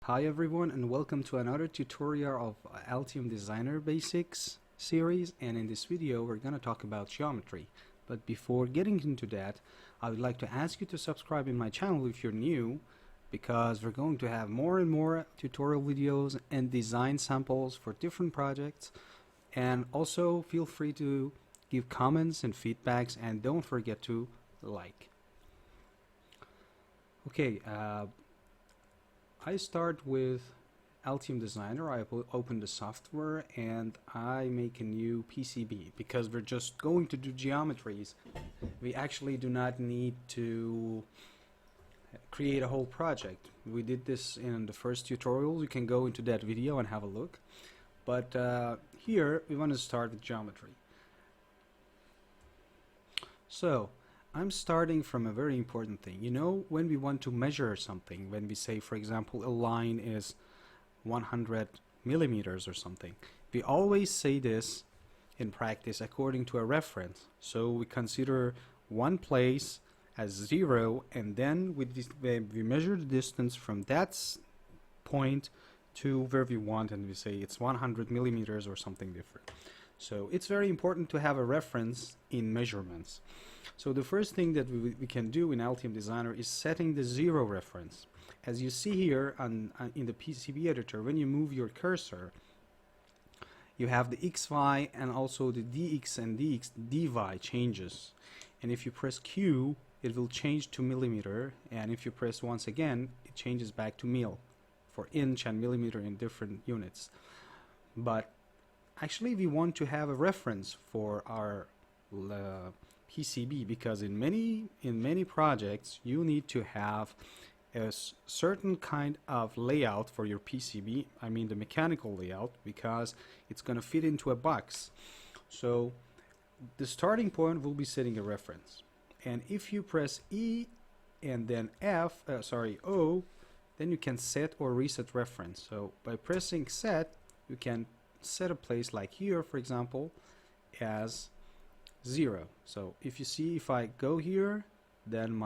Hi everyone, and welcome to another tutorial of Altium Designer Basics series, and in this video we're going to talk about geometry. But before getting into that, I would like to ask you to subscribe in my channel if you're new, because we're going to have more and more tutorial videos and design samples for different projects. And also feel free to give comments and feedbacks, and don't forget to like. Okay, I start with Altium Designer. I open the software and I make a new PCB because we're just going to do geometries. We actually do not need to create a whole project. We did this in the first tutorial. You can go into that video and have a look. But here we want to start with geometry. So I'm starting from a very important thing. You know, when we want to measure something, when we say, for example, a line is 100 millimeters or something, we always say this in practice according to a reference. So we consider one place as 0, and then we measure the distance from that point to where we want, and we say it's 100 millimeters or something different. So it's very important to have a reference in measurements. So the first thing that we can do in Altium Designer is setting the 0 reference. As you see here in the PCB editor, when you move your cursor, you have the XY and also the DX and DY changes. And if you press Q, it will change to millimeter, and if you press once again, it changes back to mil, for inch and millimeter in different units. But actually we want to have a reference for our PCB, because in many projects you need to have a certain kind of layout for your PCB. I mean the mechanical layout, because it's going to fit into a box. So the starting point will be setting a reference, and if you press E and then O, then you can set or reset reference. So by pressing set, you can set a place like here, for example, as 0. So if you see, if I go here, then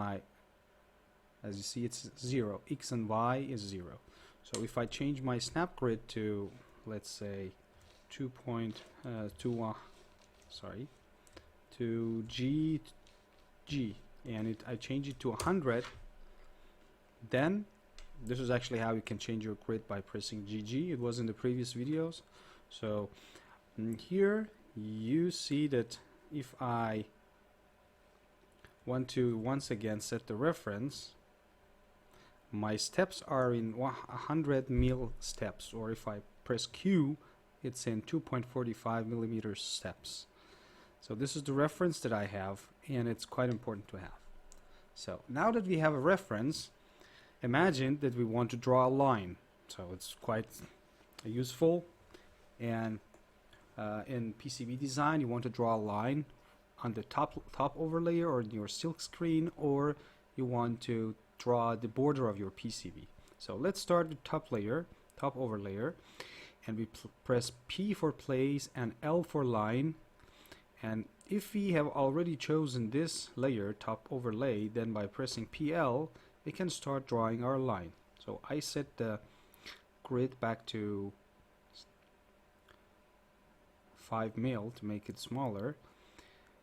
as you see, it's 0. X and Y is 0. So if I change my snap grid to, let's say, to G, and I change it to 100, then this is actually how you can change your grid by pressing GG. It was in the previous videos. So here you see that if I want to once again set the reference, my steps are in 100 mil steps, or if I press Q, it's in 2.45 millimeter steps. So this is the reference that I have, and it's quite important to have. So now that we have a reference, imagine that we want to draw a line. So it's quite useful, and in PCB design you want to draw a line on the top overlay or your silk screen, or you want to draw the border of your PCB. So let's start with top overlayer, and we press P for place and L for line. And if we have already chosen this layer, top overlay, then by pressing PL we can start drawing our line. So I set the grid back to 5 mil to make it smaller.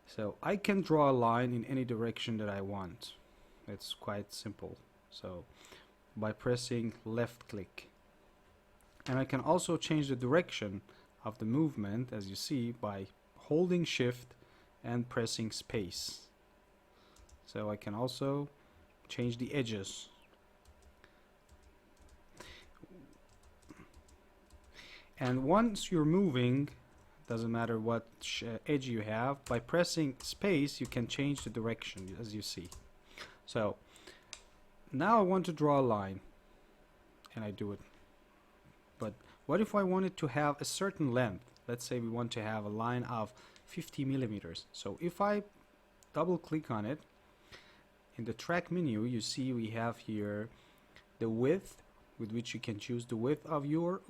So I can draw a line in any direction that I want. It's quite simple. So by pressing left click, and I can also change the direction of the movement, as you see, by holding shift and pressing space. So I can also change the edges. And once you're moving, doesn't matter what edge you have, by pressing space you can change the direction, as you see. So now I want to draw a line, and I do it. But what if I wanted to have a certain length? Let's say we want to have a line of 50 millimeters. So if I double click on it, in the track menu you see we have here the width, with which you can choose the width of your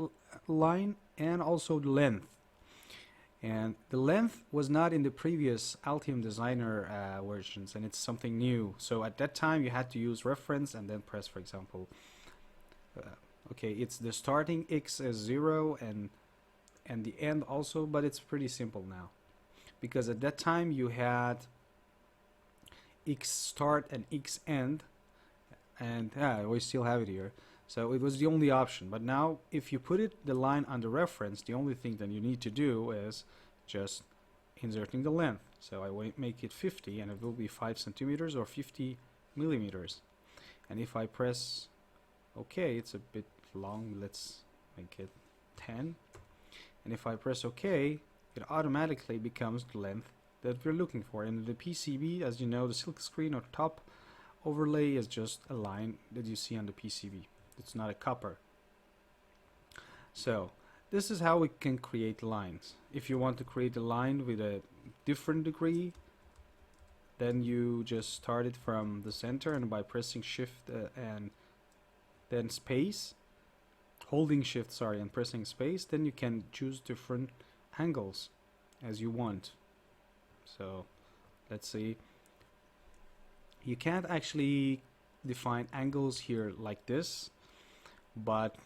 line, and also the length. And the length was not in the previous Altium Designer versions, and it's something new. So at that time you had to use reference and then press, for example, Okay, it's the starting x is 0 and the end also, but it's pretty simple now because at that time you had x start and x end, and yeah, we still have it here. So it was the only option. But now if you put it the line under reference, the only thing that you need to do is just inserting the length. So I will make it 50 and it will be 5 centimeters or 50 millimeters. And if I press OK, it's a bit long, let's make it 10. And if I press OK, it automatically becomes the length that we're looking for. And the PCB, as you know, the silk screen or top overlay is just a line that you see on the PCB. It's not a copper. So this is how we can create lines. If you want to create a line with a different degree, then you just start it from the center, and by pressing shift and then space, holding shift, sorry, and pressing space, then you can choose different angles as you want. So let's see, you can't actually define angles here like this, but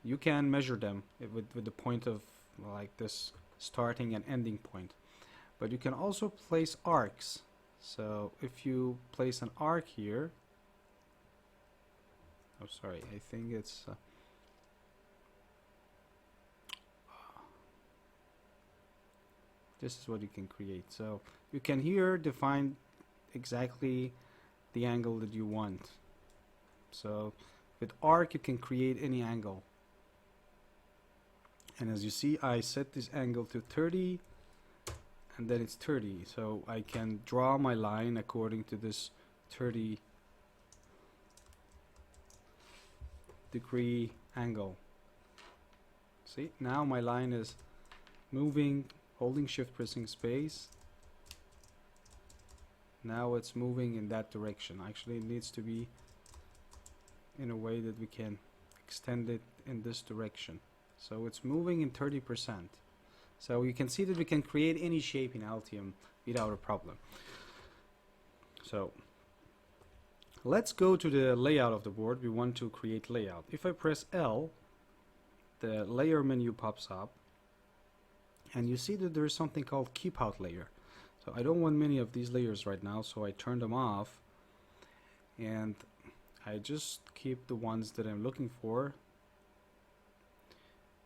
you can measure them with the point of like this starting and ending point. But you can also place arcs. So if you place an arc here, oh sorry, I think it's this is what you can create. So you can here define exactly the angle that you want. So with arc you can create any angle, and as you see I set this angle to 30 and then it's 30, so I can draw my line according to this 30 degree angle. See, now my line is moving, holding shift, pressing space. Now it's moving in that direction. Actually it needs to be in a way that we can extend it in this direction. So it's moving in 30%. So you can see that we can create any shape in Altium without a problem. So let's go to the layout of the board. We want to create layout. If I press L, the layer menu pops up, and you see that there is something called keep out layer. So I don't want many of these layers right now, so I turn them off and I just keep the ones that I'm looking for,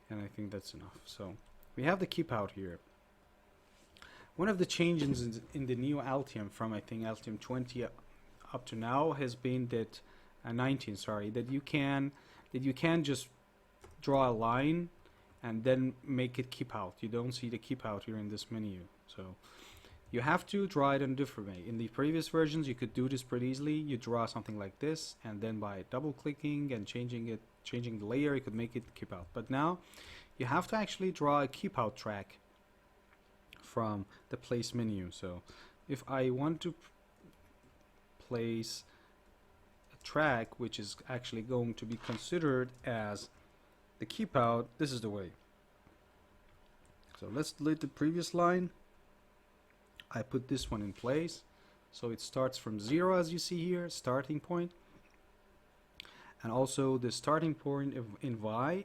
and I think that's enough. So we have the keep out here. One of the changes in the new Altium from I think Altium 20 up to now has been that 19, sorry, that you can just draw a line and then make it keep out. You don't see the keep out here in this menu. So you have to draw it in a different way. In the previous versions you could do this pretty easily. You draw something like this, and then by double clicking and changing the layer, you could make it keep out. But now you have to actually draw a keep out track from the place menu. So if I want to place a track which is actually going to be considered as the keep out, this is the way. So let's delete the previous line. I put this one in place, so it starts from 0 as you see here, starting point, and also the starting point in Y,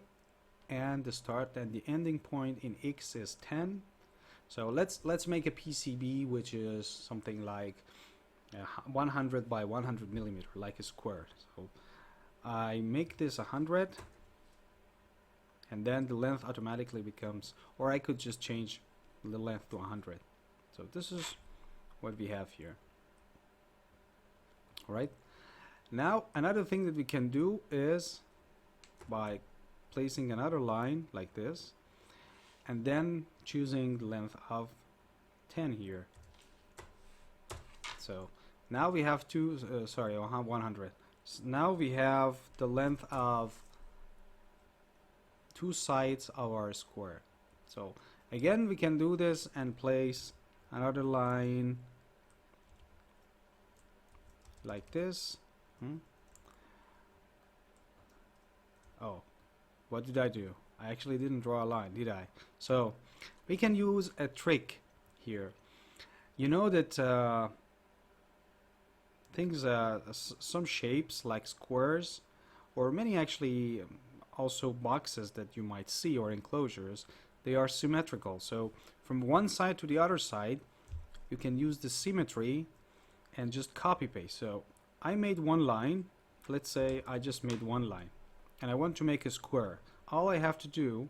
and the start and the ending point in X is 10. So let's make a PCB which is something like 100 by 100 millimeter, like a square. So I make this 100, and then the length automatically becomes, or I could just change the length to 100. So this is what we have here. Alright, now another thing that we can do is by placing another line like this and then choosing the length of 10 here. So now we have 100. So now we have the length of two sides of our square. So again we can do this and place another line like this. Oh, what did I do? I actually didn't draw a line, did I? So we can use a trick here. You know that some shapes like squares, or many actually also boxes that you might see or enclosures, they are symmetrical. So from one side to the other side, you can use the symmetry and just copy paste. So I made one line. Let's say I just made one line and I want to make a square. All I have to do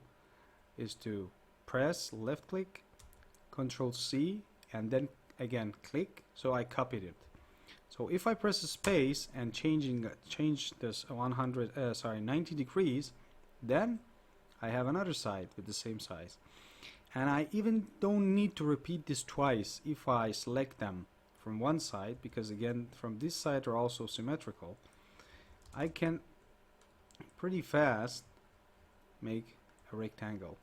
is to press left click, Control C, and then again click. So I copied it. So if I press a space and change this 90 degrees, then I have another side with the same size. And I even don't need to repeat this twice if I select them from one side, because again from this side they're also symmetrical. I can pretty fast make a rectangle,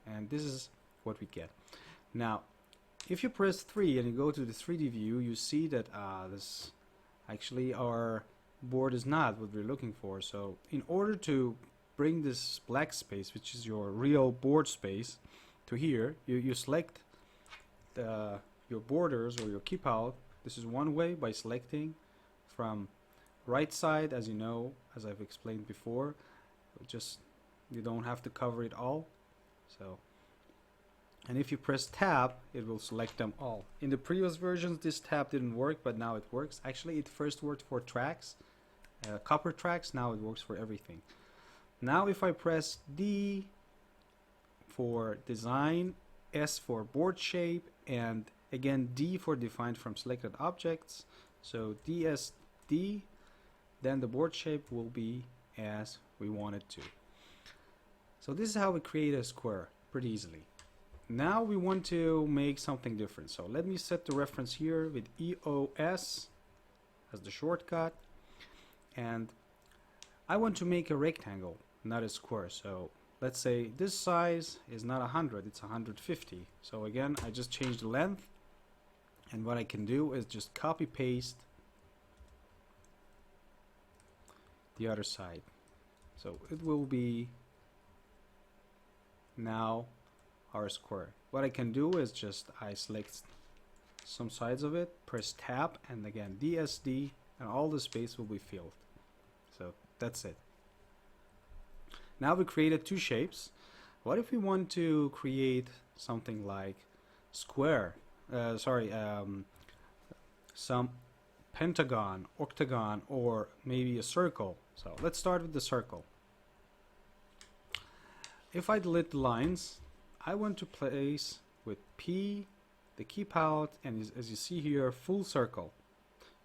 and this is what we get. Now if you press 3 and you go to the 3D view, you see that this actually our board is not what we're looking for. So in order to bring this black space, which is your real board space, to here, you select your borders or your keep out. This is one way, by selecting from right side, as you know, as I've explained before. Just you don't have to cover it all. So, and if you press tab, it will select them all. In the previous versions this tab didn't work, but now it works. Actually it first worked for tracks, copper tracks. Now it works for everything. Now if I press D for design, S for board shape, and again D for defined from selected objects, so DSD, then the board shape will be as we want it to. So this is how we create a square pretty easily. Now we want to make something different. So let me set the reference here with EOS as the shortcut, and I want to make a rectangle, not a square. So let's say this size is not 100, it's 150. So again, I just change the length, and what I can do is just copy paste the other side. So it will be now our square. What I can do is just I select some sides of it, press tab, and again DSD, and all the space will be filled. So that's it. Now we created two shapes. What if we want to create something like square, some pentagon, octagon, or maybe a circle? So let's start with the circle. If I delete the lines, I want to place with P the keep out, and as you see here, full circle,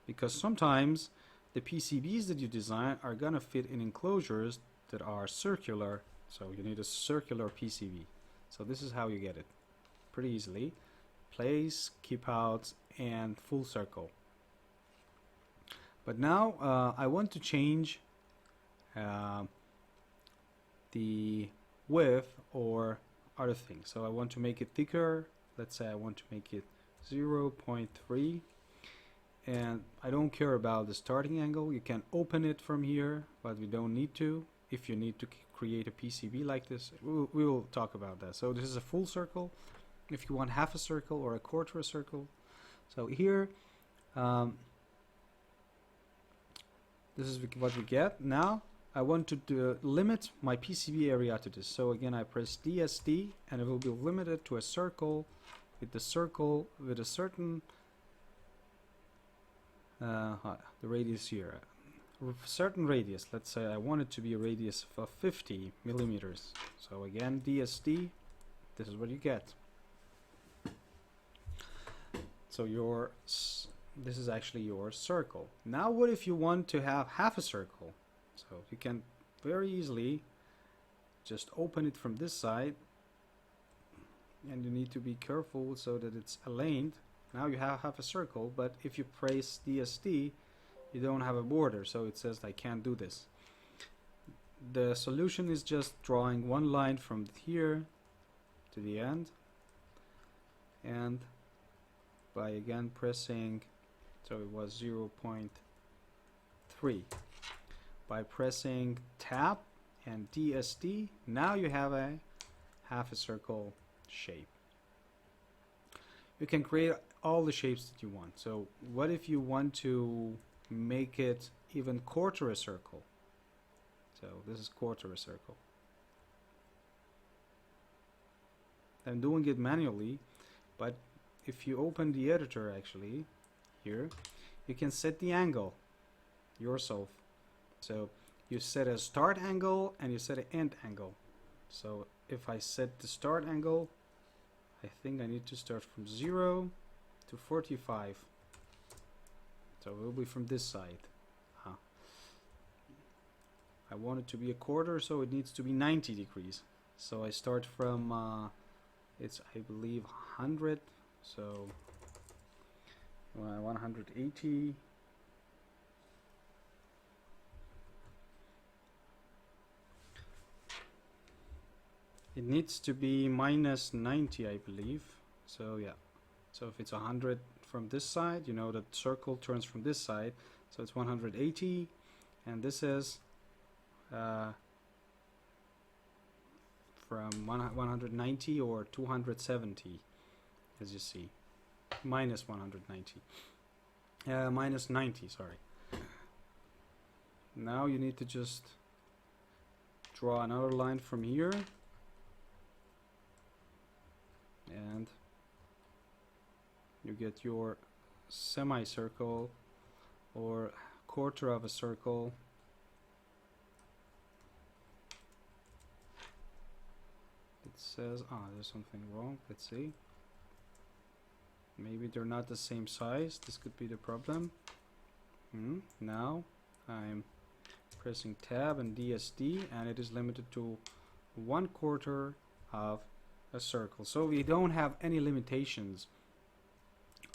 because sometimes the PCBs that you design are gonna fit in enclosures that are circular, so you need a circular PCB. So this is how you get it pretty easily. Place, keep out, and full circle. But now I want to change the width or other things. So I want to make it thicker. Let's say I want to make it 0.3, and I don't care about the starting angle. You can open it from here, but we don't need to. If you need to create a PCB like this, we will talk about that. So this is a full circle. If you want half a circle or a quarter a circle, so here this is what we get. Now I want to limit my PCB area to this. So again, I press DSD, and it will be limited to a circle with a certain the radius here, certain radius. Let's say I want it to be a radius of 50 millimeters. So again, DSD, this is what you get. So this is actually your circle. Now what if you want to have half a circle? So you can very easily just open it from this side, and you need to be careful so that it's aligned. Now you have half a circle, but if you press DSD, you don't have a border, so it says I can't do this. The solution is just drawing one line from here to the end, and by again pressing, so it was 0.3. By pressing tab and DSD, now you have a half a circle shape. You can create all the shapes that you want. So what if you want to make it even quarter a circle? So this is quarter a circle. I'm doing it manually, but if you open the editor actually here, you can set the angle yourself. So you set a start angle and you set an end angle. So if I set the start angle, I think I need to start from 0 to 45. So it will be from this side. I want it to be a quarter, so it needs to be 90 degrees. So I start from it's, I believe, 100, so 180. It needs to be minus 90, I believe. So yeah, so if it's 100 from this side, you know that circle turns from this side, so it's 180, and this is from 190 or 270, as you see, minus 190, minus 90, sorry. Now you need to just draw another line from here, and you get your semicircle or quarter of a circle. It says, there's something wrong. Let's see. Maybe they're not the same size. This could be the problem. Now I'm pressing tab and DSD, and it is limited to 1/4 of a circle. So we don't have any limitations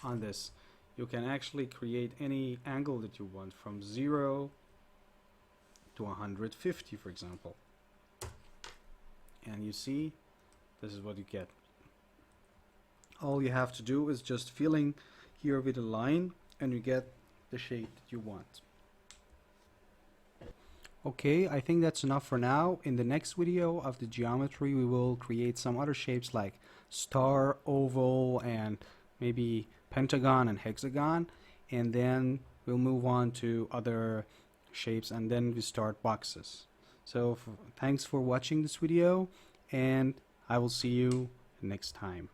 on this. You can actually create any angle that you want, from 0 to 150, for example. And you see, this is what you get. All you have to do is just filling here with a line, and you get the shape that you want. Okay, I think that's enough for now. In the next video of the geometry, we will create some other shapes like star, oval, and maybe pentagon and hexagon, and then we'll move on to other shapes, and then we start boxes. So thanks for watching this video, and I will see you next time.